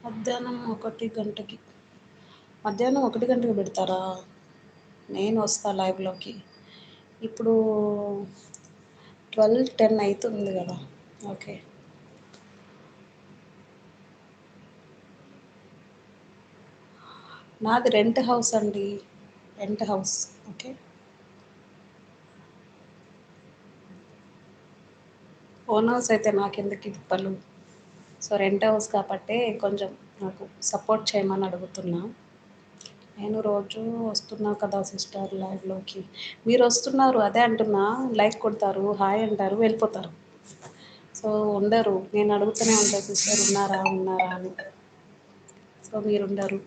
మధ్యాహ్నం 1 గంటకి. మధ్యాహ్నం 1 గంటకి పెడతారా? నేను వస్తా లైవ్‌లోకి. ఇప్పుడు 12:10 అయితుంది గదా! ఓకే. నాది రెంట్ హౌస్ అండి. Rent house. Okay. Own house అయితే నాకెందుకు ఈ తిప్పలు. సో, రెంట్ హౌస్ కాబట్టే కొంచెం నాకు సపోర్ట్ చేయమని అడుగుతున్నా. నేను రోజూ వస్తున్నా కదా సిస్టర్ లైవ్‌లోకి. మీరొస్తున్నారు అదే అంటున్నా. లైక్ కొడతారు, హాయ్ అంటారు, వెళ్ళిపోతారు. సో, ఉండరు. నేను అడుగుతూనే ఉంటా సిస్టర్ ఉన్నారా? ఉన్నారా? అని. సో, మీరుండరు.